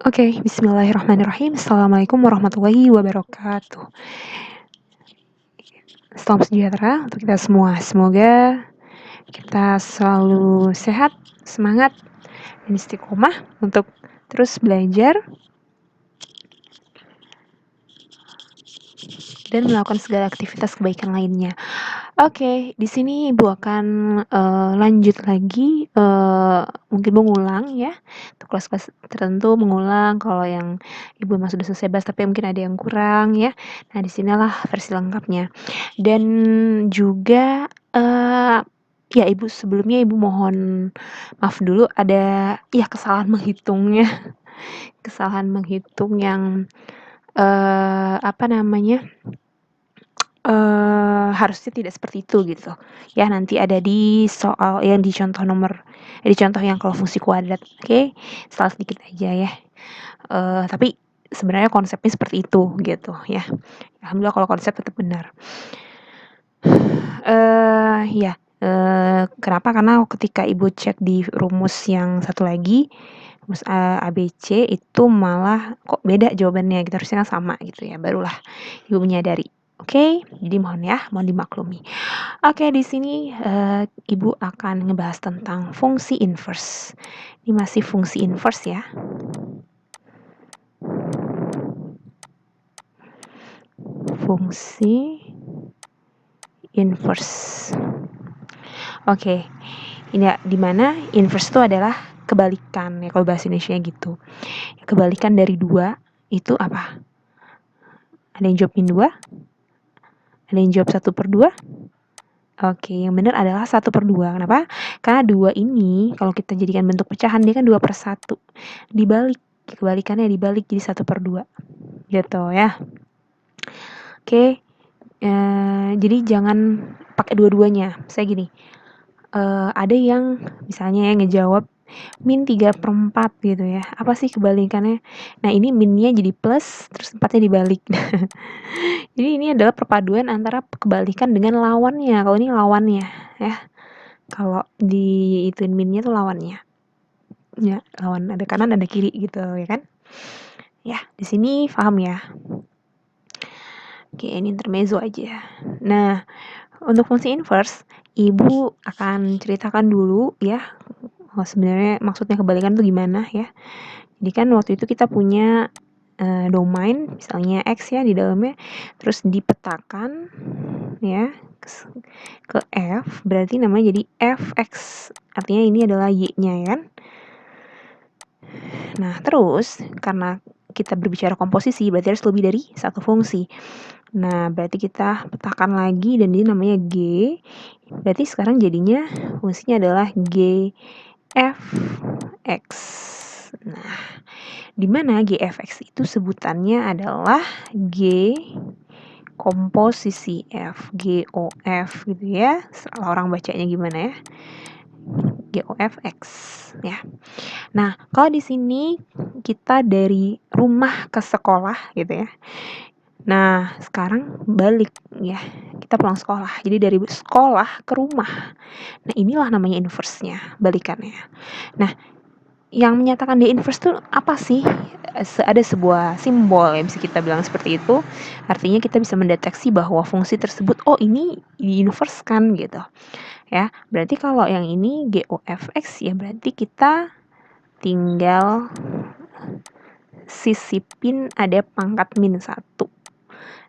Oke, bismillahirrahmanirrahim. Assalamualaikum warahmatullahi wabarakatuh. Salam sejahtera untuk kita semua. Semoga kita selalu sehat, semangat, dan istiqomah untuk terus belajar dan melakukan segala aktivitas kebaikan lainnya. Oke, di sini Ibu akan lanjut lagi, mungkin mengulang ya, untuk kelas-kelas tertentu mengulang kalau yang Ibu memang sudah selesai bahas tapi mungkin ada yang kurang ya. Nah, di sinilah versi lengkapnya. Dan juga, ya Ibu sebelumnya Ibu mohon maaf dulu ada ya kesalahan menghitungnya, kesalahan menghitung yang, apa namanya, harusnya tidak seperti itu gitu ya, nanti ada di soal yang di contoh di contoh yang kalau fungsi kuadrat, oke? Salah sedikit aja ya, tapi sebenarnya konsepnya seperti itu gitu ya. Alhamdulillah kalau konsep tetap benar. Ya, kenapa? Karena ketika Ibu cek di rumus yang satu lagi, rumus ABC itu malah kok beda jawabannya gitu, harusnya kan sama gitu ya, barulah Ibu menyadari. Oke, jadi mohon dimaklumi. Oke, di sini Ibu akan ngebahas tentang fungsi inverse. Ini masih fungsi inverse ya. Fungsi inverse. Oke, ini ya, dimana inverse itu adalah kebalikan ya kalau bahasa Indonesia gitu. Kebalikan dari 2 itu apa? Ada yang jawab min 2? Ada yang jawab 1/2? Oke, yang benar adalah 1/2. Kenapa? Karena 2 ini kalau kita jadikan bentuk pecahan dia kan 2/1. Dibalik, kebalikannya dibalik jadi 1/2. Gitu ya. Oke, jadi jangan pakai dua-duanya. Saya gini, ada yang misalnya ya ngejawab min 3/4 gitu ya. Apa sih kebalikannya? Nah, ini minnya jadi plus, terus 4-nya dibalik. Jadi ini adalah perpaduan antara kebalikan dengan lawannya. Kalau ini lawannya ya. Kalau ituin minnya tuh lawannya. Ya, lawan ada kanan ada kiri gitu ya kan? Ya, di sini paham ya. Oke, ini intermezzo aja. Nah, untuk fungsi inverse, Ibu akan ceritakan dulu ya, sebenarnya maksudnya kebalikan tuh gimana ya. Jadi kan waktu itu kita punya domain misalnya X ya di dalamnya, terus dipetakan ya ke F, berarti namanya jadi Fx, artinya ini adalah Y-nya ya kan. Nah, terus karena kita berbicara komposisi berarti harus lebih dari satu fungsi. Nah, berarti kita petakan lagi dan ini namanya G. Berarti sekarang jadinya fungsinya adalah Gfx. Nah, di mana Gfx itu sebutannya adalah G komposisi F, GOF gitu ya. Salah orang bacanya gimana ya? GOFX ya. Nah, kalau di sini kita dari rumah ke sekolah gitu ya. Nah, sekarang balik ya. Kita pulang sekolah. Jadi dari sekolah ke rumah. Nah, inilah namanya inverse-nya, balikannya. Nah, yang menyatakan dia inverse tuh apa sih? Ada sebuah simbol yang bisa kita bilang seperti itu. Artinya kita bisa mendeteksi bahwa fungsi tersebut ini inverse kan gitu. Ya, berarti kalau yang ini GOFX ya berarti kita tinggal sisipin ada pangkat min 1.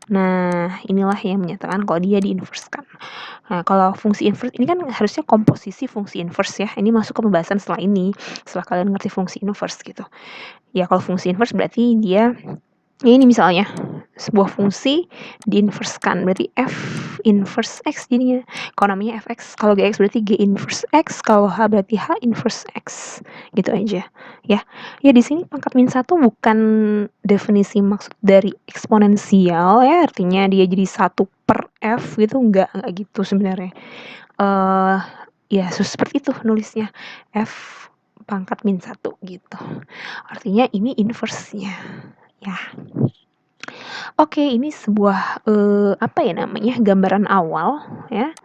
Nah, inilah yang menyatakan kalau dia diinversekan. Nah, kalau fungsi inverse ini kan harusnya komposisi fungsi inverse ya. Ini masuk ke pembahasan setelah ini, setelah kalian ngerti fungsi inverse gitu. Ya, kalau fungsi inverse berarti dia ini misalnya sebuah fungsi diinversekan berarti F inverse X jadinya. Kalau namanya Fx, kalau Gx berarti G inverse X, kalau H berarti H inverse X. Gitu aja ya. Ya, di sini pangkat min 1 bukan definisi maksud dari eksponensial ya, artinya dia jadi 1/F gitu, enggak gitu sebenarnya. Ya seperti itu nulisnya, F pangkat min 1 gitu. Artinya ini inverse-nya ya. Oke, ini sebuah apa ya namanya, gambaran awal ya.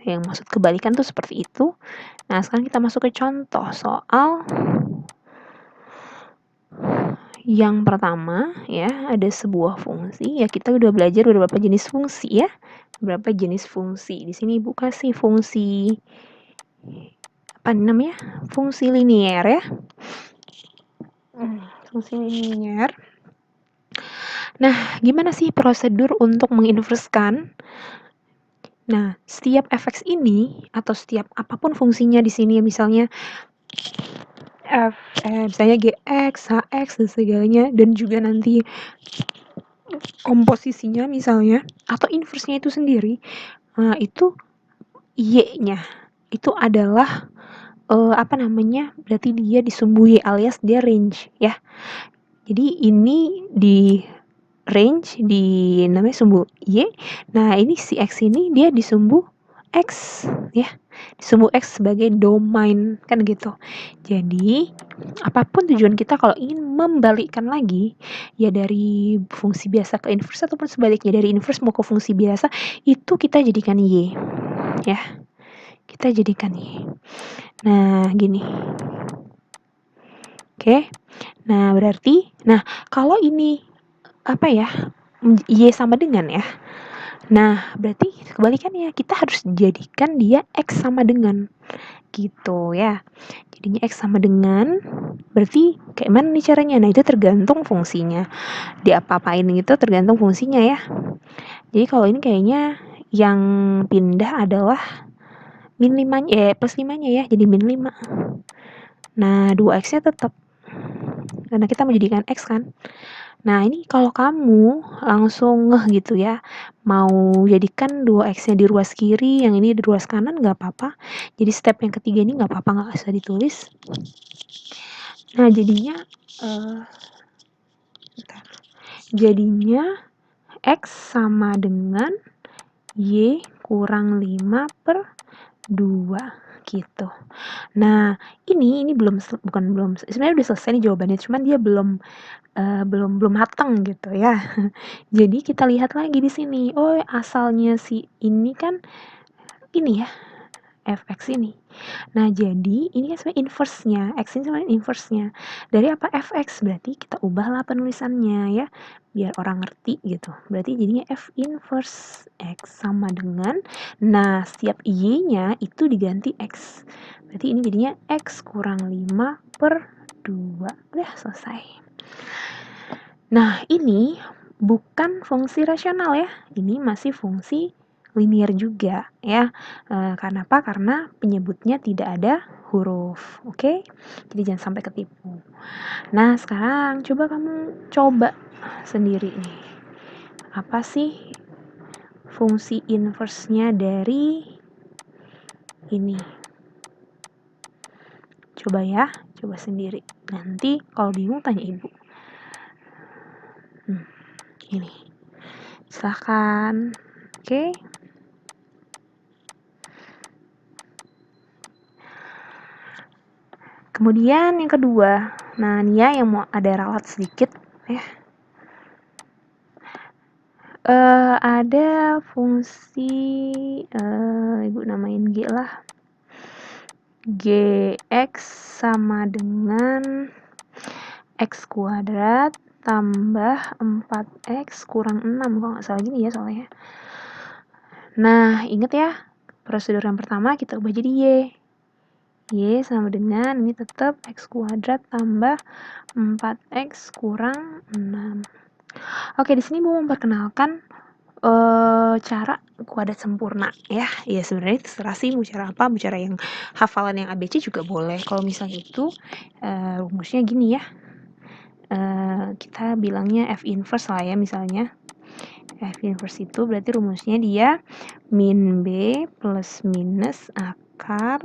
Yang maksud kebalikan tuh seperti itu. Nah, sekarang kita masuk ke contoh soal Yang pertama ya, ada sebuah fungsi, ya kita udah belajar beberapa jenis fungsi ya. Beberapa jenis fungsi. Di sini Ibu kasih fungsi apa namanya? Fungsi linier ya. Fungsi linier. Nah, gimana sih prosedur untuk menginverskan? Nah, setiap fx ini atau setiap apapun fungsinya di sini, misalnya misalnya gx, hx dan segalanya, dan juga nanti komposisinya misalnya atau inverse-nya itu sendiri, itu y-nya itu adalah berarti dia disumbu y alias dia range ya. Jadi ini di range di namanya sumbu y. Nah, ini si x ini dia disumbu x ya. Disumbu x sebagai domain kan gitu. Jadi apapun tujuan kita kalau ingin membalikkan lagi ya dari fungsi biasa ke inverse ataupun sebaliknya dari inverse mau ke fungsi biasa, itu kita jadikan y ya. Kita jadikan y. Nah, gini. Oke. Nah, berarti kalau ini y sama dengan ya. Nah, berarti kebalikannya, kita harus jadikan dia x sama dengan gitu ya. Jadinya x sama dengan, berarti kayak mana nih caranya? Nah, itu tergantung fungsinya. Diapa-apain gitu tergantung fungsinya ya. Jadi kalau ini kayaknya yang pindah adalah min 5-nya, plus 5-nya ya, jadi min 5. Nah, 2x-nya tetap. Karena kita menjadikan x kan. Nah, ini kalau kamu langsung ngeh gitu ya, mau jadikan 2x-nya di ruas kiri, yang ini di ruas kanan, nggak apa-apa. Jadi step yang ketiga ini nggak apa-apa, nggak usah ditulis. Nah, jadinya x sama dengan y kurang 5 per 2 gitu. Nah, ini sebenarnya udah selesai nih jawabannya, cuman dia belum matang gitu ya. Jadi kita lihat lagi di sini. Oh, asalnya si ini kan ini ya, fx ini. Nah, jadi ini kan sebenarnya inverse-nya. X ini sebenarnya inverse-nya. Dari apa? Fx. Berarti kita ubahlah penulisannya ya, biar orang ngerti gitu. Berarti jadinya f inverse x sama dengan, nah, setiap y-nya itu diganti x. Berarti ini jadinya x kurang 5 per 2. Udah selesai. Nah, ini bukan fungsi rasional ya. Ini masih fungsi linear juga ya. Karena apa? Karena penyebutnya tidak ada huruf. Oke? Jadi jangan sampai ketipu. Nah, sekarang coba sendiri nih. Apa sih fungsi inverse-nya dari ini? Coba ya, coba sendiri. Nanti kalau bingung tanya ibu. Ini. Silahkan. Oke? Kemudian yang kedua, nah ini ya yang mau ada ralat sedikit ya. Ada fungsi ibu namain G lah. Gx sama dengan x kuadrat tambah 4x kurang 6 kalau nggak salah gini ya soalnya. Nah, inget ya, prosedur yang pertama kita ubah jadi y. Y sama dengan ini tetap x kuadrat tambah 4x kurang 6. Oke, di sini mau memperkenalkan cara kuadrat sempurna ya. Ya sebenarnya terserah sih mau cara apa, mau cara yang hafalan yang ABC juga boleh. Kalau misalnya itu rumusnya gini ya. Kita bilangnya F inverse lah ya misalnya. F inverse itu berarti rumusnya dia min B plus minus akar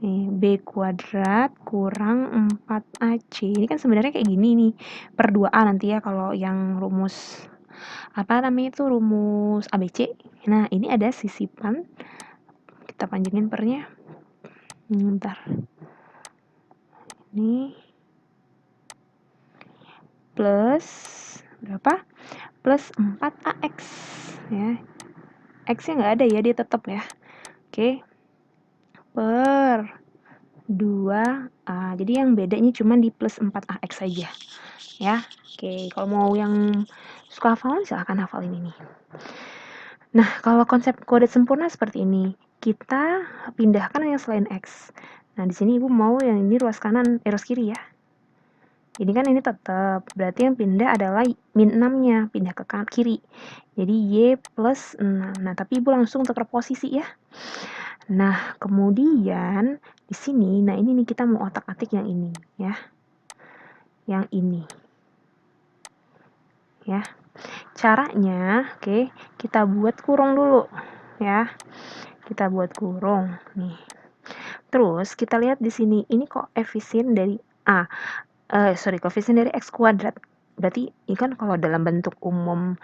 B kuadrat kurang 4AC. Ini kan sebenarnya kayak gini nih, per 2A nanti ya kalau yang rumus rumus ABC. Nah, ini ada sisipan, kita panjangin pernya. Bentar. Ini plus berapa? Plus 4AX ya. X-nya nggak ada ya, dia tetap ya. Oke. Per 2A. Jadi yang bedanya cuma di plus 4AX saja. Ya. Oke, kalau mau yang suka hafalan silahkan hafalin ini. Nah, kalau konsep kuadrat sempurna seperti ini, kita pindahkan yang selain X. Nah, di sini Ibu mau yang ini ruas kanan, ruas kiri ya. Jadi kan ini tetap, berarti yang pindah adalah min 6-nya, pindah ke kiri. Jadi Y plus 6. Nah, tapi Ibu langsung tukar posisi ya. Nah, kemudian di sini, nah ini nih kita mau otak-atik yang ini ya. Yang ini. Ya. Caranya, oke, kita buat kurung dulu ya. Kita buat kurung nih. Terus kita lihat di sini, ini kok koefisien dari A. Koefisien dari X kuadrat. Berarti ini kan kalau dalam bentuk umum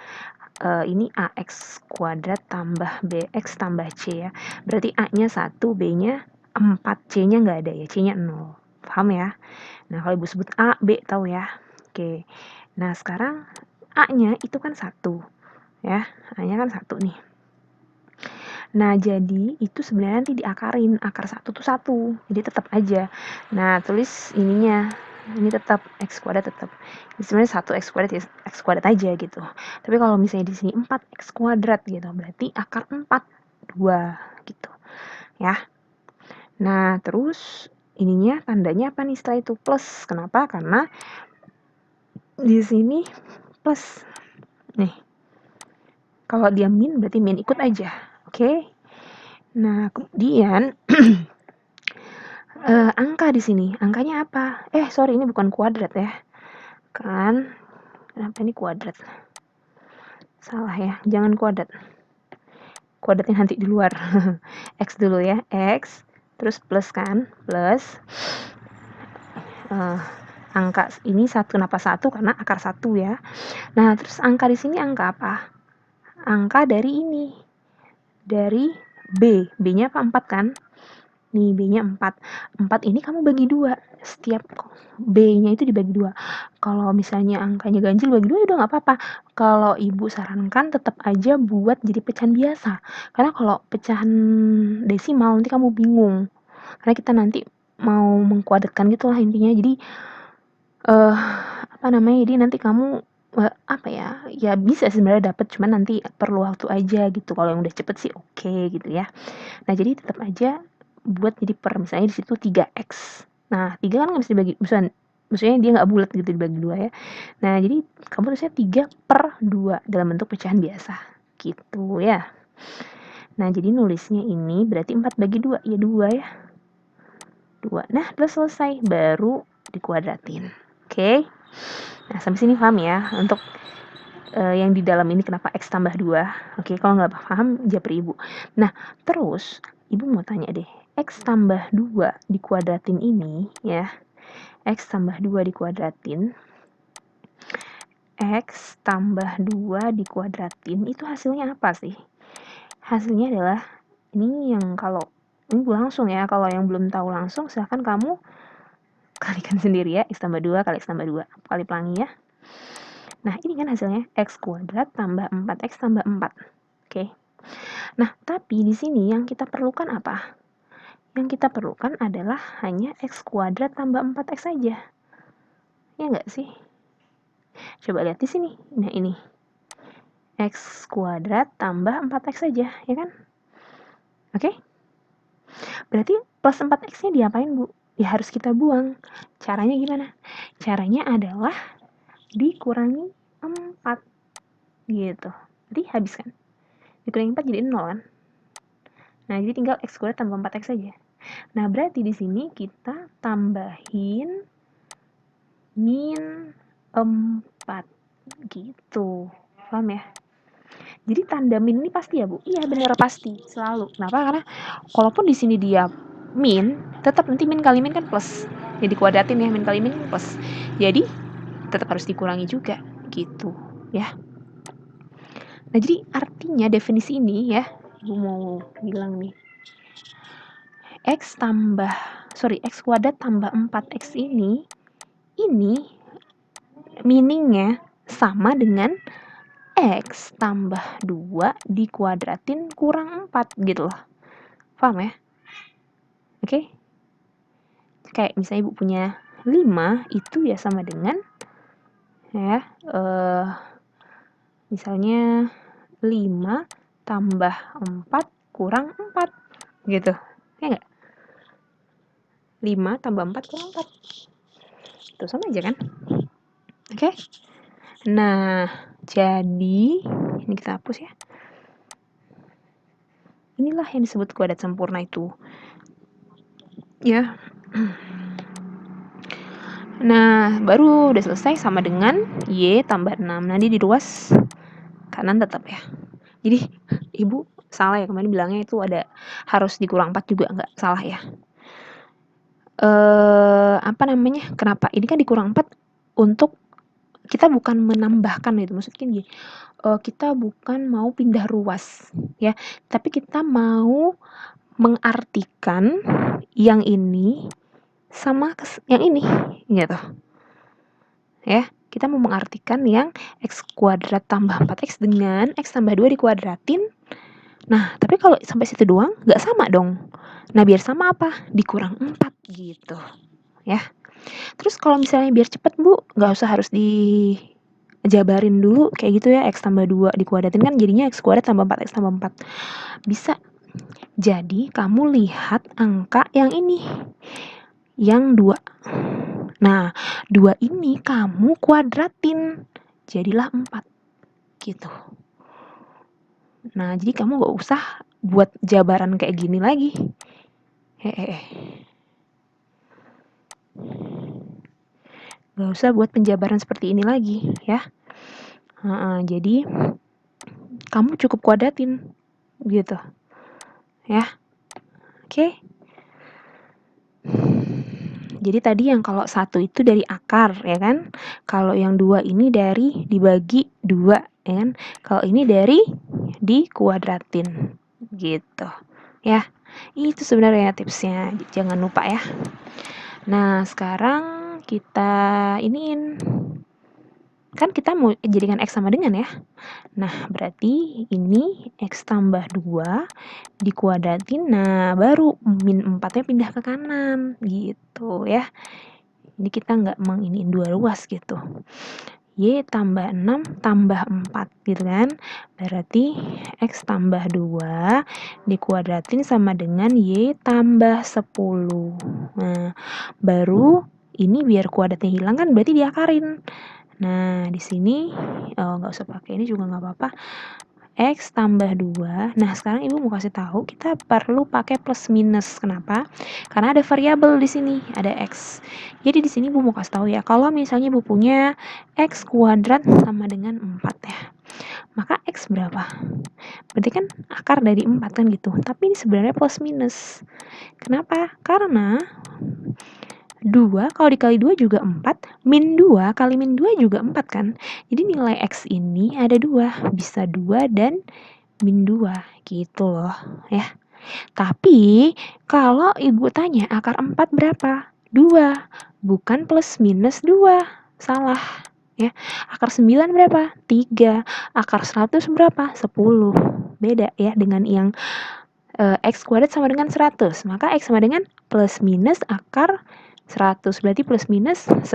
ini AX kuadrat tambah BX tambah C ya. Berarti A-nya 1, B-nya 4, C-nya nggak ada ya, C-nya 0. Paham ya? Nah, kalau Ibu sebut A, B tahu ya. Oke. Nah, sekarang A-nya itu kan 1. Ya, A-nya kan 1 nih. Nah, jadi itu sebenarnya nanti diakarin. Akar 1 tuh 1. Jadi tetap aja. Nah, tulis ininya. Ini tetap X kuadrat tetap. Ini sebenarnya 1 X kuadrat ya X kuadrat aja gitu. Tapi kalau misalnya di sini 4 X kuadrat gitu, berarti akar 4 2 gitu. Ya. Nah, terus ininya tandanya apa nih setelah itu? Plus. Kenapa? Karena di sini plus. Nih. Kalau dia min berarti min ikut aja. Oke? Nah, kemudian angka di sini, angkanya apa? Sorry, ini bukan kuadrat ya. Kan, kenapa ini kuadrat? Salah ya, jangan kuadrat. Kuadratnya nanti di luar. X dulu ya, X, terus plus kan, plus. Angka ini 1, kenapa 1? Karena akar 1 ya. Nah, terus angka di sini angka apa? Angka dari ini. Dari B. B-nya apa? 4 kan? Nih, B-nya 4. 4 ini kamu bagi 2. Setiap B-nya itu dibagi 2. Kalau misalnya angkanya ganjil bagi 2 ya udah nggak apa-apa. Kalau Ibu sarankan tetap aja buat jadi pecahan biasa. Karena kalau pecahan desimal nanti kamu bingung. Karena kita nanti mau mengkuadratkan gitu lah intinya. Jadi jadi nanti kamu apa ya? Ya bisa sebenarnya dapat, cuman nanti perlu waktu aja gitu. Kalau yang udah cepet sih oke gitu ya. Nah, jadi tetap aja buat jadi misalnya di situ 3x. Nah, 3 kan nggak bisa dibagi, maksudnya dia nggak bulat gitu dibagi 2 ya. Nah, jadi kamu tulisnya 3/2 dalam bentuk pecahan biasa. Gitu ya. Nah, jadi nulisnya ini berarti 4 bagi 2, ya 2 ya. 2. Nah, udah selesai. Baru dikuadratin. Oke. Nah, sampai sini paham ya untuk yang di dalam ini kenapa X tambah 2. Oke, kalau nggak paham japri Ibu. Nah, terus Ibu mau tanya deh, X tambah 2 dikuadratin ini ya, X tambah 2 dikuadratin, X tambah 2 dikuadratin, itu hasilnya apa sih? Hasilnya adalah, ini yang kalau, ini langsung ya, kalau yang belum tahu langsung silahkan kamu kalikan sendiri ya, X tambah 2 kali X tambah 2, kali pelangi ya. Nah, ini kan hasilnya X kuadrat tambah 4X tambah 4. Oke. Nah, tapi di sini yang kita perlukan apa? Yang kita perlukan adalah hanya X kuadrat tambah 4X saja. Ya nggak sih? Coba lihat di sini. Nah, ini. X kuadrat tambah 4X saja, ya kan? Oke? Berarti plus 4X-nya diapain, Bu? Ya harus kita buang. Caranya gimana? Caranya adalah dikurangi 4. Gitu. Jadi habis kan? Dikurangi 4 jadi 0 kan? Nah, jadi tinggal X kuadrat tambah 4X saja. Nah, berarti di sini kita tambahin min 4 gitu. Paham ya? Jadi tanda min ini pasti ya, Bu? Iya, benar pasti, selalu. Kenapa? Karena kalaupun di sini dia min, tetap nanti min kali min kan plus. Jadi kuadratin ya, min kali min plus. Jadi tetap harus dikurangi juga gitu, ya. Nah, jadi artinya definisi ini ya, Ibu mau bilang nih. X kuadrat tambah 4X ini meaningnya sama dengan X tambah 2 dikuadratin kurang 4 gitu loh. Paham ya? Oke? kayak misalnya ibu punya 5 itu ya sama dengan ya misalnya 5 tambah 4 kurang 4 gitu ya enggak? 5 tambah 4 kurang 4 itu sama aja kan? Oke? Nah jadi ini kita hapus ya. Inilah yang disebut kuadrat sempurna itu ya. Nah baru udah selesai sama dengan Y tambah 6. Nanti diruas kanan tetap ya. Jadi ibu salah ya kemarin bilangnya itu ada harus dikurang 4 juga enggak salah ya. Apa namanya? Kenapa? Ini kan dikurang 4 untuk kita bukan menambahkan gitu. Maksudnya gini, kita bukan mau pindah ruas ya, tapi kita mau mengartikan yang ini sama yang ini gitu. Ya, kita mau mengartikan yang X kuadrat tambah 4X dengan X tambah 2 dikuadratin. Nah, tapi kalau sampai situ doang nggak sama dong. Nah, biar sama apa? Dikurang 4 gitu. Ya. Terus kalau misalnya biar cepet Bu, nggak usah harus dijabarin dulu kayak gitu ya. X tambah 2 dikuadratin kan jadinya X kuadrat tambah 4X tambah 4. Bisa. Jadi kamu lihat angka yang ini. Yang 2. Nah, 2 ini kamu kuadratin. Jadilah 4. Gitu. Nah, jadi kamu gak usah buat jabaran kayak gini lagi. Gak usah buat penjabaran seperti ini lagi, ya. Jadi, kamu cukup kuadratin. Gitu. Ya. Oke. Jadi tadi yang kalau 1 itu dari akar, ya kan? Kalau yang 2 ini dari dibagi 2, ya kan? Kalau ini dari dikuadratin. Gitu. Ya. Itu sebenarnya tipsnya. Jangan lupa ya. Nah, sekarang kita iniin. Kan kita mau jadikan X sama dengan ya. Nah, berarti ini X tambah 2 dikuadratin. Nah, baru min 4-nya pindah ke kanan. Gitu ya. Jadi kita nggak menginiin 2 ruas gitu. Y tambah 6 tambah 4 gitu kan. Berarti X tambah 2 dikuadratin sama dengan Y tambah 10. Nah, baru ini biar kuadratnya hilang kan berarti diakarin. Nah, di sini nggak usah pakai ini juga nggak apa-apa. X tambah 2. Nah, sekarang ibu mau kasih tahu kita perlu pakai plus minus. Kenapa? Karena ada variabel di sini, ada X. Jadi di sini ibu mau kasih tahu ya, kalau misalnya ibu punya X kuadrat sama dengan 4 ya. Maka X berapa? Berarti kan akar dari 4 kan gitu. Tapi ini sebenarnya plus minus. Kenapa? Karena 2 kalau dikali 2 juga 4, min 2 kali min 2 juga 4 kan. Jadi nilai X ini ada 2, bisa 2 dan min 2 gitu loh ya. Tapi kalau ibu tanya akar 4 berapa? 2, bukan plus minus 2, salah ya. Akar 9 berapa? 3, akar 100 berapa? 10. Beda ya dengan yang X kuadrat sama dengan 100, maka X sama dengan plus minus akar 100, berarti plus minus 10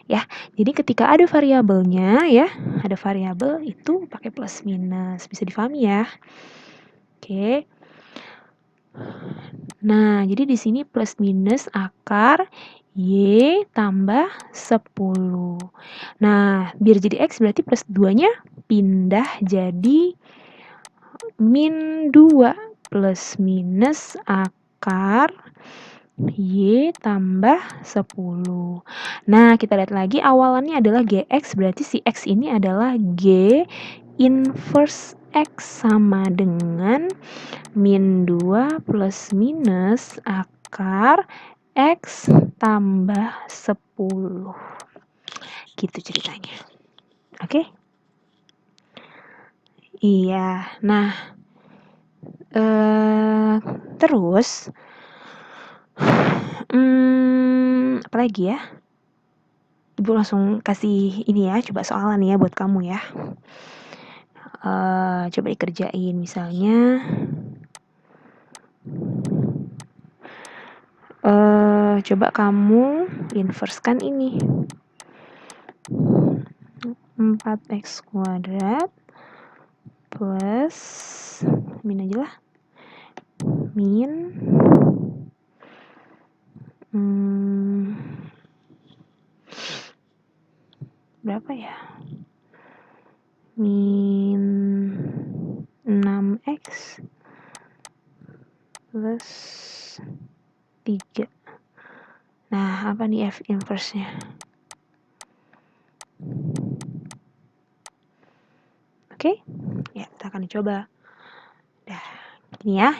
ya. Jadi ketika ada variabelnya ya, ada variabel itu pakai plus minus, bisa difahami ya. Oke. Nah, jadi di sini plus minus akar Y tambah 10. Nah, biar jadi X berarti plus 2-nya pindah jadi min 2 plus minus akar Y tambah 10. Nah, kita lihat lagi awalannya adalah GX, berarti si X ini adalah G inverse X sama dengan min 2 plus minus akar X tambah 10. Gitu ceritanya. Oke? Iya. Nah, terus apa lagi ya? Ibu langsung kasih ini ya, coba soalan ya buat kamu ya. Coba dikerjain misalnya coba kamu inversekan ini. 4x kuadrat plus min aja lah, min berapa ya, min 6x plus 3. Nah, apa nih F inverse-nya? Oke, ya kita akan coba. Dah, gini ya.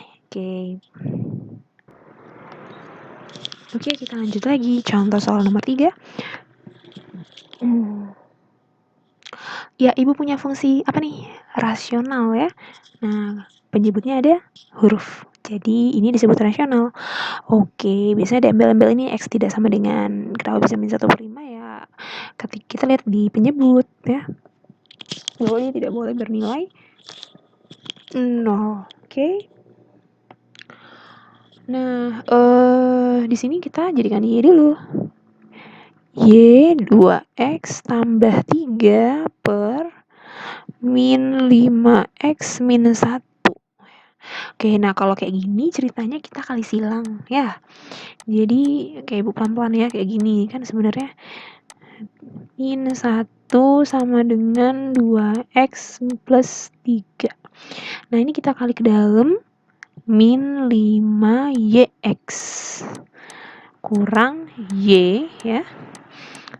Oke, kita lanjut lagi. Contoh soal nomor 3. Ya, Ibu punya fungsi apa nih? Rasional ya. Nah, penyebutnya ada huruf. Jadi, ini disebut rasional. Oke, biasanya diambil-ambil ini X tidak sama dengan, kenapa bisa min 1/5 ya? Ketika kita lihat di penyebut ya. Bahwa ini tidak boleh bernilai 0. Oke. Nah, di sini kita jadikan Y dulu. Y 2X tambah 3 per min 5X minus 1. Oke, nah kalau kayak gini ceritanya kita kali silang ya. Jadi kayak Ibu pelan-pelan ya, kayak gini kan sebenarnya minus 1 sama dengan 2x plus 3. Nah ini kita kali ke dalam, min 5yx kurang y ya,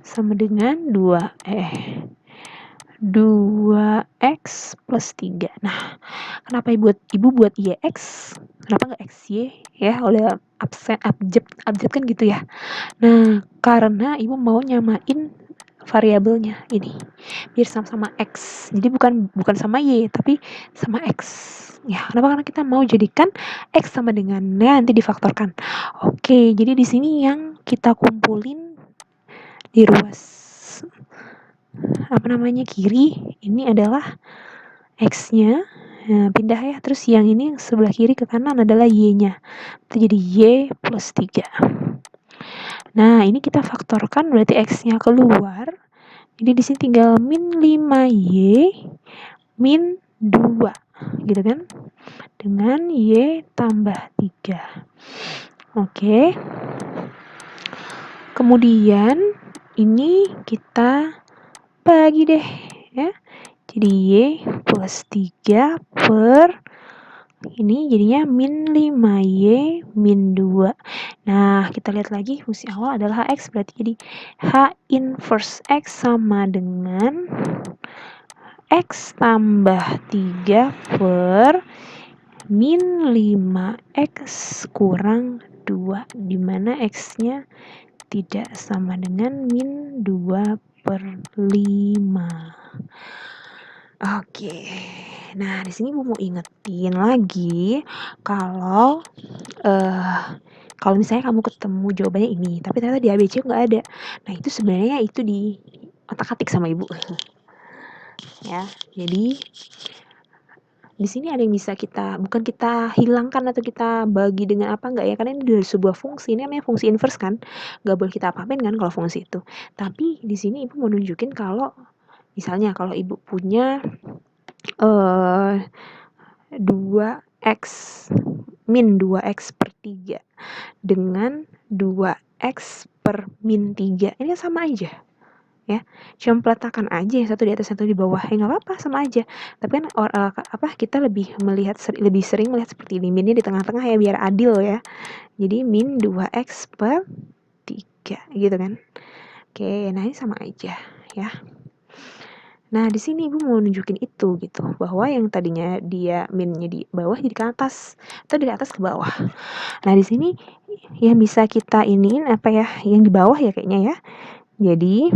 sama dengan 2x plus 3. Nah, kenapa Ibu buat YX? Kenapa nggak XY? Ya, udah abjad kan gitu ya. Nah, karena Ibu mau nyamain variabelnya ini. Biar sama-sama X. Jadi bukan sama Y, tapi sama X. Ya, kenapa? Karena kita mau jadikan X sama dengan ya, nanti difaktorkan. Oke, jadi di sini yang kita kumpulin di ruas kiri ini adalah X-nya, nah, pindah ya, terus yang ini sebelah kiri ke kanan adalah Y-nya, itu jadi Y plus 3. Nah ini kita faktorkan berarti X-nya keluar, jadi di sini tinggal min 5Y min 2 gitu kan, dengan Y tambah 3. Oke, kemudian ini kita bagi deh ya, jadi Y plus 3 per ini jadinya min 5Y min 2. Nah kita lihat lagi fungsi awal adalah Hx, berarti jadi H inverse X sama dengan X tambah 3 per min 5X kurang 2, dimana X-nya tidak sama dengan min 2/5. Oke, nah di sini Ibu mau ingetin lagi kalau misalnya kamu ketemu jawabannya ini, tapi ternyata di ABC nggak ada. Nah itu sebenarnya itu di otak-atik sama Ibu. Ya, jadi di sini ada yang bisa bukan kita hilangkan atau kita bagi dengan apa enggak ya, karena ini dari sebuah fungsi, ini namanya fungsi inverse kan, nggak boleh kita apa-apain kan kalau fungsi itu. Tapi di sini Ibu mau nunjukin kalau misalnya kalau Ibu punya 2x min 2x per 3 dengan 2x per min 3, ini sama aja ya, cuma peletakan aja yang satu di atas satu di bawah, ya nggak apa-apa, sama aja. Tapi kan kita lebih sering melihat seperti ini, minnya di tengah-tengah ya biar adil ya, jadi min 2x per 3 gitu kan. Oke, nah ini sama aja ya. Nah, di sini Ibu mau nunjukin itu gitu, bahwa yang tadinya dia minnya di bawah jadi ke atas, atau dari atas ke bawah. Nah, di sini yang bisa kita iniin apa ya, yang di bawah ya kayaknya ya. Jadi,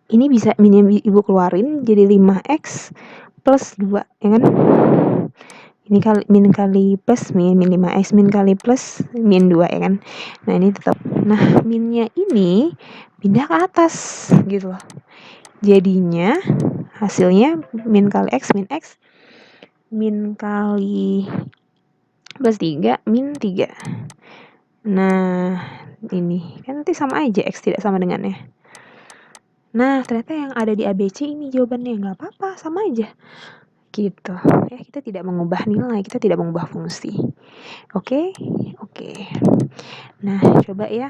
ini bisa minnya Ibu keluarin jadi 5x plus 2, ya kan? Ini min kali plus min 5x min kali plus min 2 ya kan. Nah, ini tetap. Nah, minnya ini pindah ke atas gitu loh. Jadinya hasilnya min kali x min kali plus 3 min 3. Nah ini. Kan nanti sama aja X tidak sama dengannya. Nah, ternyata yang ada di ABC ini jawabannya. Nggak apa-apa, sama aja. Gitu. Ya, kita tidak mengubah nilai, kita tidak mengubah fungsi. Oke? Oke. Nah, coba ya.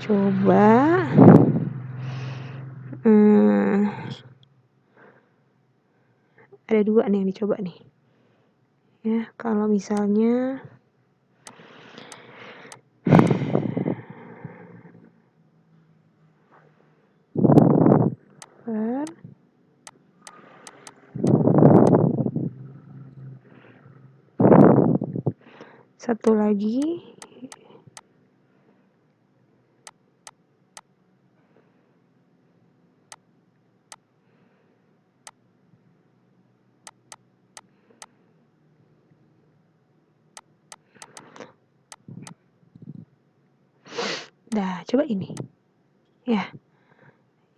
Coba. Ada 2 nih yang dicoba nih. Ya, kalau misalnya satu lagi dah, coba ini. Ya.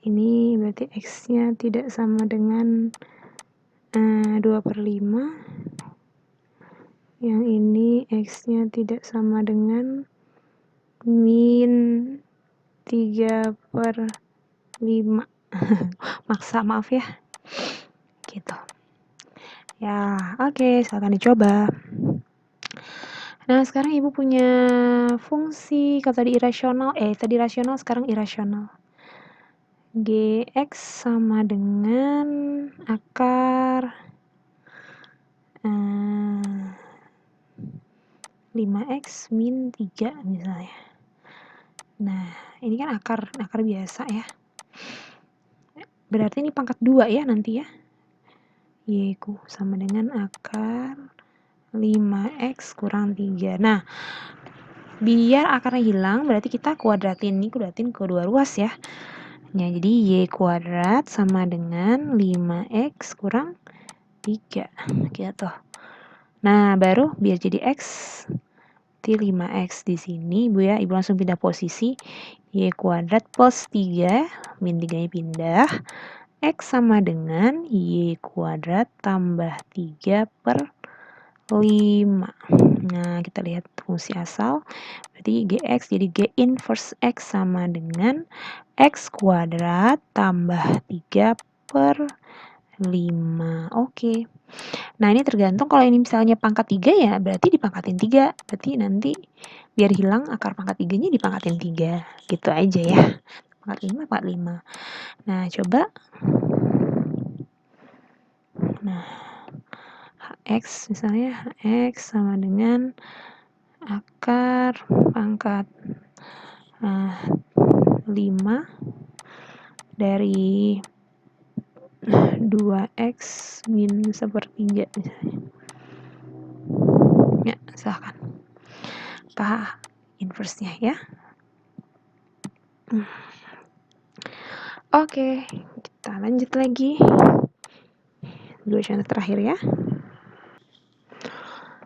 Ini berarti X-nya tidak sama dengan 2/5. Yang ini X-nya tidak sama dengan min 3/5. Maksa, maaf ya. Gitu. Ya, oke, silakan dicoba. Nah, sekarang Ibu punya fungsi, kalau tadi irasional, tadi rasional, sekarang irasional. Gx sama dengan akar 5x min 3 misalnya. Nah, ini kan akar biasa ya. Berarti ini pangkat 2 ya nanti ya. Y ku sama dengan akar 5x kurang 3. Nah, biar akarnya hilang berarti kita kuadratin kedua ruas ya. Nah, jadi y kuadrat sama dengan 5x kurang 3 gitu. Nah, baru biar jadi x T 5x di sini Ibu ya. Ibu langsung pindah posisi. Y kuadrat plus 3 min 3 nya pindah. X sama dengan Y kuadrat tambah 3/5. Nah, kita lihat fungsi asal. Berarti Gx jadi G inverse X sama dengan X kuadrat tambah 3/5. Oke. Nah, ini tergantung kalau ini misalnya pangkat 3 ya berarti dipangkatin 3. Berarti nanti biar hilang akar pangkat 3-nya dipangkatin 3. Gitu aja ya. Pangkat 5. Nah, coba. Nah, Hx misalnya Hx sama dengan akar pangkat 5 dari 2x min 1/3 misalnya. Ya, silahkan. K inverse-nya ya. Oke, kita lanjut lagi. 2 contoh terakhir ya.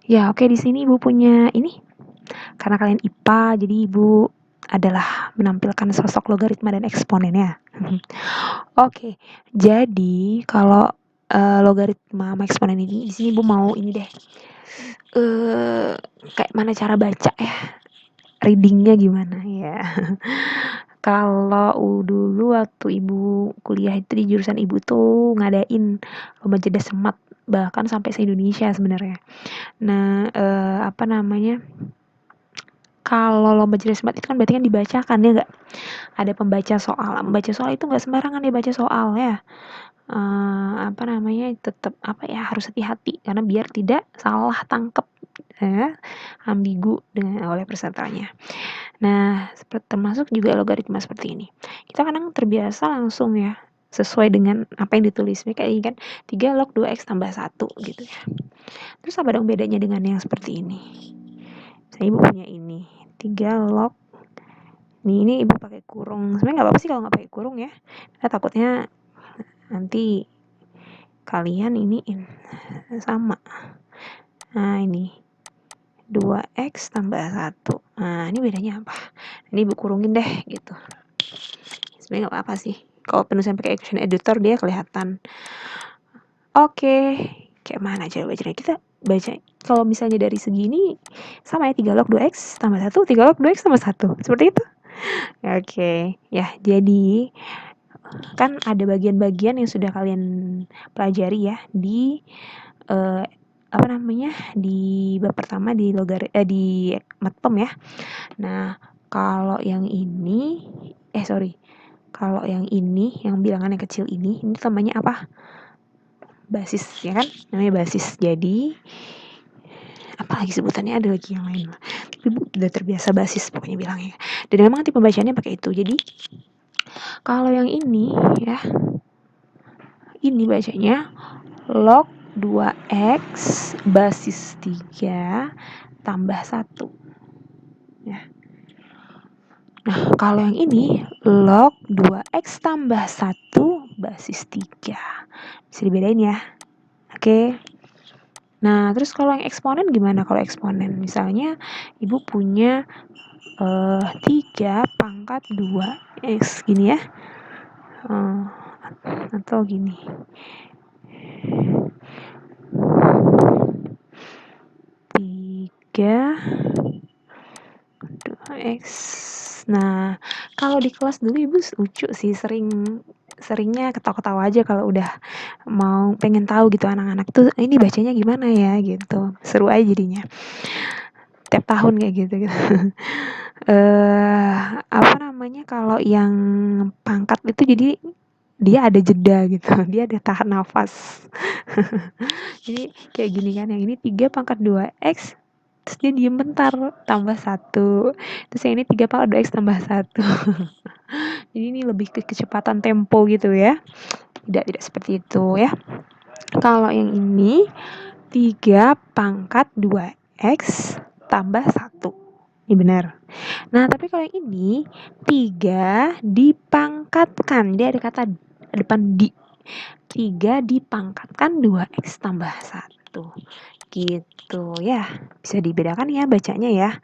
Ya, oke, di sini Ibu punya ini. Karena kalian IPA, jadi Ibu adalah menampilkan sosok logaritma dan eksponen ya. Oke, jadi kalau logaritma sama eksponen ini di sini Ibu mau ini deh. Kayak mana cara baca ya? Readingnya gimana ya? Kalau dulu waktu Ibu kuliah itu di jurusan Ibu tuh ngadain lomba cerdas semat bahkan sampai se-Indonesia sebenarnya. Nah, kalau lomba cerdas semat itu kan berarti kan dibacakan ya nggak? Ada pembaca soal. Membaca soal itu nggak sembarangan dia baca soal ya. Tetap harus hati-hati karena biar tidak salah tangkep ya, ambigu oleh pesertanya. Nah, termasuk juga logaritma seperti ini. Kita kadang terbiasa langsung ya sesuai dengan apa yang ditulis. Kayak ini kan 3 log 2x tambah 1 gitu ya. Terus apa dong bedanya dengan yang seperti ini? Saya Ibu punya ini 3 log ini Ibu pakai kurung. Sebenarnya nggak apa-apa sih kalau nggak pakai kurung ya. Karena takutnya nanti kalian iniin sama. Nah, ini 2x tambah 1. Nah, ini bedanya apa? Ini Ibu kurungin deh gitu. Sebenarnya nggak apa-apa sih. Kalau penulisan pakai equation editor dia kelihatan. Oke, kayak mana cara bacanya? Kita baca kalau misalnya dari segini sama ya 3 log 2x tambah 1, 3 log 2x tambah 1. Seperti itu. Oke, ya. Jadi kan ada bagian-bagian yang sudah kalian pelajari ya di apa namanya? Di bab pertama di di matpem ya. Nah, kalau yang ini kalau yang ini yang bilangan yang kecil ini namanya apa? Basis ya kan? Namanya basis. Jadi apa lagi sebutannya, ada lagi yang lain lah. Tapi Bu udah terbiasa basis pokoknya bilangnya. Dan memang nanti pembacaannya pakai itu. Jadi kalau yang ini ya, ini bacanya log 2x basis 3 tambah 1 ya. Nah, kalau yang ini log 2x tambah 1 basis 3. Bisa dibedain ya. Oke. Nah, terus kalau yang eksponen gimana kalau eksponen? Misalnya Ibu punya 3 pangkat 2x gini ya. Atau gini. 3 2x. Nah, kalau di kelas dulu Ibu lucu sih, seringnya ketawa-ketawa aja kalau udah mau pengen tahu gitu anak-anak tuh ini bacanya gimana ya gitu. Seru aja jadinya. Tiap tahun kayak gitu gitu. Apa namanya, kalau yang pangkat itu jadi dia ada jeda gitu. Dia ada tahan nafas. Jadi kayak gini kan, yang ini 3 pangkat 2x terus dia diem bentar tambah 1. Terus yang ini 3 pangkat 2x tambah 1. Jadi ini lebih ke kecepatan tempo gitu ya. Tidak seperti itu ya. Kalau yang ini 3 pangkat 2x tambah 1. Ini benar. Nah, tapi kalau yang ini 3 dipangkatkan. Dia ada kata depan di. 3 dipangkatkan 2x tambah 1. Gitu ya. Bisa dibedakan ya bacanya ya.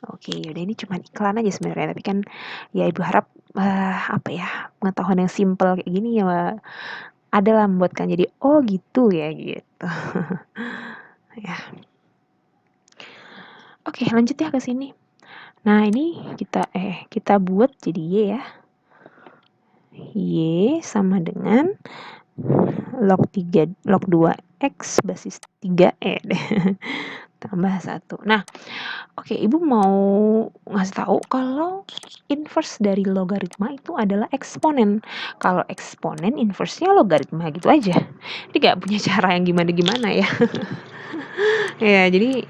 Oke, yaudah ini cuma iklan aja sebenarnya, tapi kan ya Ibu harap apa ya, pengetahuan yang simple kayak gini ya adalah membuatkan jadi oh gitu ya gitu. Ya. Oke, lanjut ya ke sini. Nah, ini kita buat jadi Y ya. Y sama dengan log 2x basis 3 tambah 1. Nah, oke, Ibu mau ngasih tahu kalau inverse dari logaritma itu adalah eksponen. Kalau eksponen inverse-nya logaritma gitu aja. Jadi gak punya cara yang gimana-gimana ya. Ya, jadi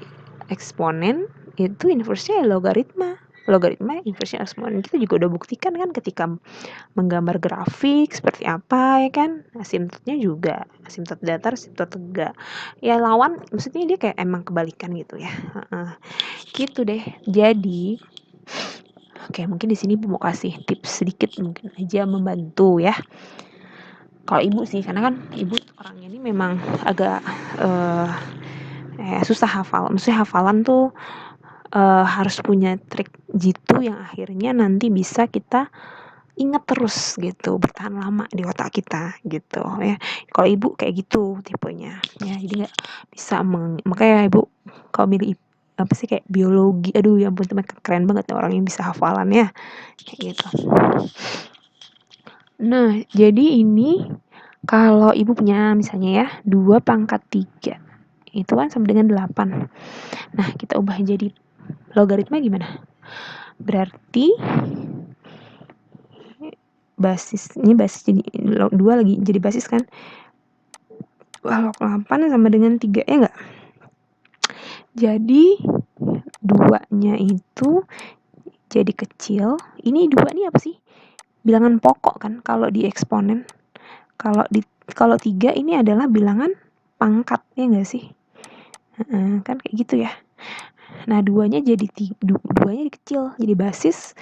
eksponen itu inverse-nya logaritma. Logaritma inverse-nya eksponen. Kita juga udah buktikan kan ketika menggambar grafik seperti apa ya kan. Asimtotnya juga. Asimtot datar, asimtot tegak. Ya lawan, maksudnya dia kayak emang kebalikan gitu ya. Gitu deh. Jadi oke, mungkin di sini Ibu mau kasih tips sedikit mungkin aja membantu ya. Kalau Ibu sih, karena kan Ibu orangnya ini memang agak susah hafal. Maksudnya hafalan tuh harus punya trik jitu yang akhirnya nanti bisa kita ingat terus gitu, bertahan lama di otak kita gitu ya. Kalau Ibu kayak gitu tipenya ya, jadi nggak bisa makanya Ibu kalau milih apa sih kayak biologi, aduh ya ampun teman, keren banget orang yang bisa hafalan ya kayak gitu. Nah, jadi ini kalau Ibu punya misalnya ya 2 pangkat 3 itu kan sama dengan 8. Nah, kita ubah jadi logaritma gimana? Berarti basis jadi log 2 lagi jadi basis kan? Log 8 sama dengan 3 ya enggak? Jadi 2-nya itu jadi kecil. Ini 2 nih apa sih? Bilangan pokok kan kalau di eksponen. Kalau 3 ini adalah bilangan pangkat ya enggak sih? Kan kayak gitu ya. Nah, 2-nya jadi 2-nya jadi kecil, jadi basis.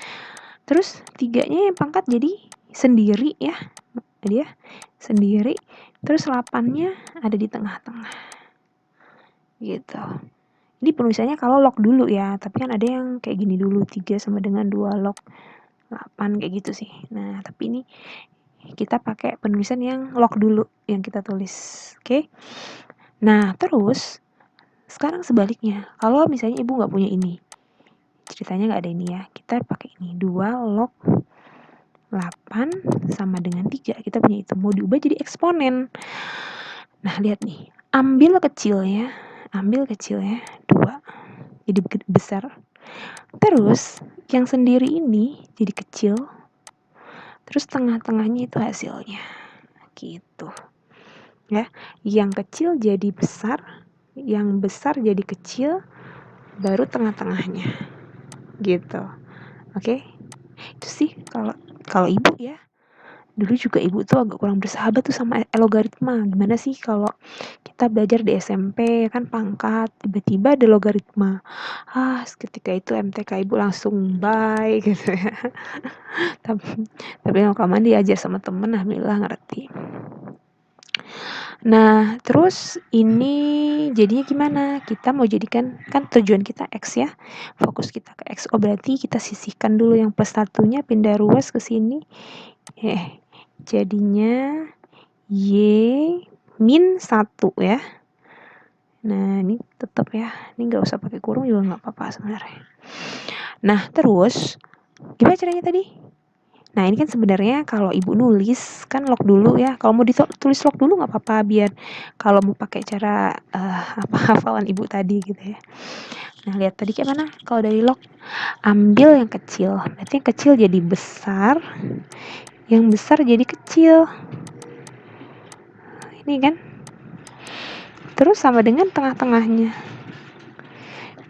Terus 3-nya yang pangkat jadi sendiri ya. Dia sendiri. Terus 8-nya ada di tengah-tengah. Gitu. Ini penulisannya kalau log dulu ya, tapi kan ada yang kayak gini dulu, 3 sama dengan 2 log 8 kayak gitu sih. Nah, tapi ini kita pakai penulisan yang log dulu yang kita tulis. Oke. Nah, terus Sekarang sebaliknya, kalau misalnya ibu nggak punya ini, ceritanya nggak ada ini ya, kita pakai ini 2 log 8 sama dengan 3, kita punya itu, mau diubah jadi eksponen. Nah lihat nih, ambil kecilnya 2 jadi besar, terus yang sendiri ini jadi kecil, terus tengah-tengahnya itu hasilnya gitu ya, yang kecil jadi besar, yang besar jadi kecil, baru tengah-tengahnya gitu. Oke, itu sih kalau kalau ibu ya. Dulu juga ibu tuh agak kurang bersahabat tuh sama logaritma. Gimana sih kalau kita belajar di SMP kan pangkat, tiba-tiba ada logaritma. Ketika itu MTK ibu langsung bye gitu ya. Tapi kelamaan diajar sama temen, alhamdulillah ngerti. Nah, terus ini jadinya gimana? Kita mau jadikan, kan tujuan kita X ya. Fokus kita ke X. Oh, berarti kita sisihkan dulu yang plus 1-nya, pindah ruas ke sini. Jadinya Y min 1 ya. Nah, ini tetap ya. Ini nggak usah pakai kurung juga nggak apa-apa sebenarnya. Nah, terus gimana caranya tadi? Nah, ini kan sebenarnya kalau ibu nulis kan log dulu ya. Kalau mau ditulis log dulu nggak apa-apa, biar kalau mau pakai cara hafalan ibu tadi gitu ya. Nah, lihat tadi kayak mana? Kalau dari log, ambil yang kecil. Berarti yang kecil jadi besar, yang besar jadi kecil. Ini kan. Terus sama dengan tengah-tengahnya.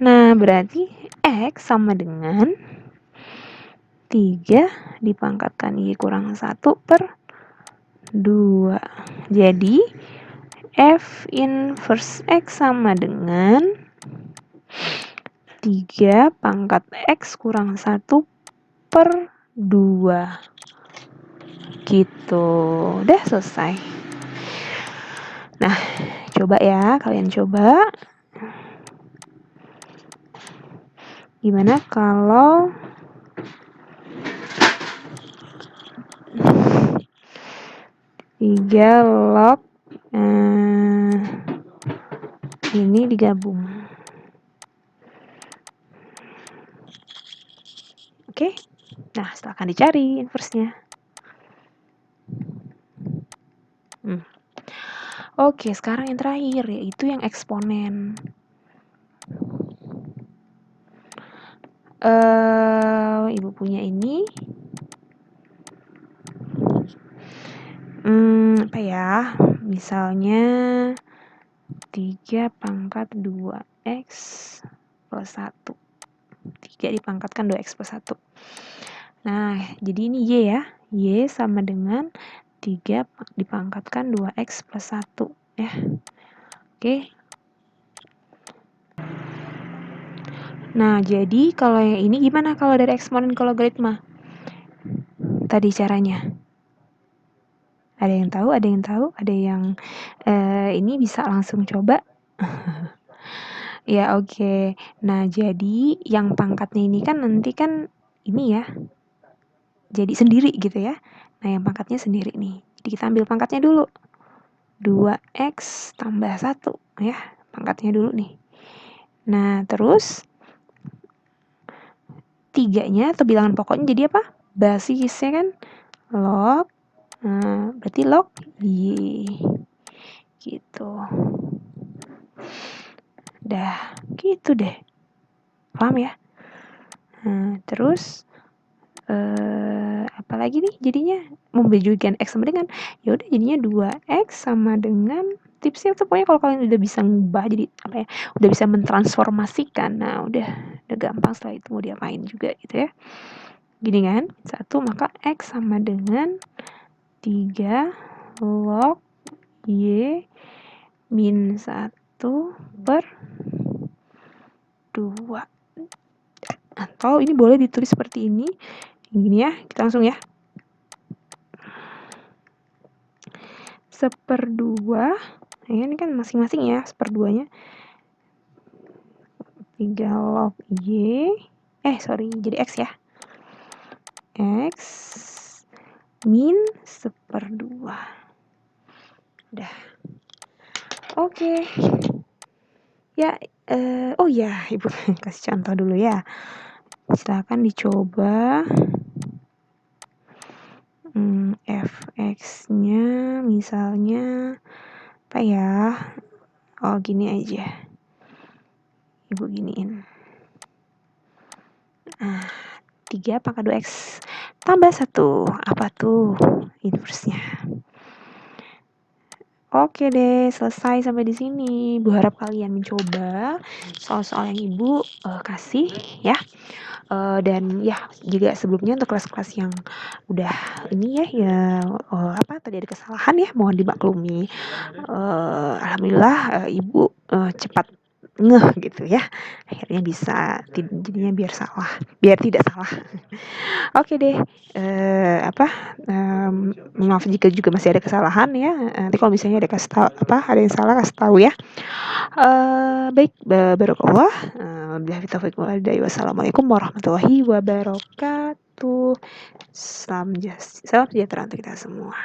Nah, berarti X sama dengan 3 dipangkatkan Y kurang 1 per 2. Jadi, F inverse X sama dengan 3 pangkat X kurang 1 per 2. Gitu. Udah selesai. Nah, coba ya, kalian coba. Gimana kalau 3 log ini digabung. Oke. Nah, silakan dicari inverse-nya. Oke, sekarang yang terakhir yaitu yang eksponen. Ibu punya ini. Apa ya? Misalnya 3 pangkat 2x plus 1. 3 dipangkatkan 2x plus 1. Nah, jadi ini Y ya. Y sama dengan 3 dipangkatkan 2x plus 1 ya. Oke. Nah, jadi kalau yang ini gimana kalau dari eksponen ke logaritma? Tadi caranya. Ada yang tahu? Ada yang ini bisa langsung coba? Ya, oke. Nah, jadi yang pangkatnya ini kan nanti kan ini ya. Jadi sendiri gitu ya. Nah, yang pangkatnya sendiri nih. Jadi kita ambil pangkatnya dulu. 2x tambah 1 ya. Pangkatnya dulu nih. Nah, terus 3-nya atau bilangan pokoknya jadi apa? Basisnya kan log. Nah, berarti log Y. Gitu. Dah, gitu deh. Paham ya? Nah, terus apalagi nih jadinya membedakan X sama dengan, ya udah jadinya 2x sama dengan, tipsnya tuh pokoknya kalau kalian udah bisa ngubah jadi apa ya, udah bisa mentransformasikan, nah udah gampang setelah itu mau diapain juga gitu ya. Gini kan, 1 maka X sama dengan 3 log Y min 1 per 2. Atau ini boleh ditulis seperti ini. Gini ya, kita langsung ya. 1/2. Ya, ini kan masing-masing ya, 1/2-nya. 3 log Y. Jadi X ya. X min 1/2. Udah. Oke. Ya, oh ya, Ibu kasih contoh dulu ya. Silakan dicoba. Fx-nya misalnya apa ya? Oh, gini aja. Ibu giniin. 3 pangkat 2x tambah 1. Apa tuh inverse-nya? Oke deh, selesai sampai di sini. Bu harap kalian mencoba soal-soal yang Ibu kasih ya. Dan ya juga sebelumnya untuk kelas-kelas yang udah ini ya apa tadi ada kesalahan ya, mohon dimaklumi. Alhamdulillah Ibu cepat ngeh gitu ya. Akhirnya bisa jadinya biar tidak salah. Oke deh, maaf jika juga masih ada kesalahan ya. Nanti kalau misalnya ada kasih tahu ada yang salah kasih tahu ya. Baik, barakallah. Billahi taufiq wal hidayah. Wassalamualaikum warahmatullahi wabarakatuh. Salam sejahtera untuk kita semua.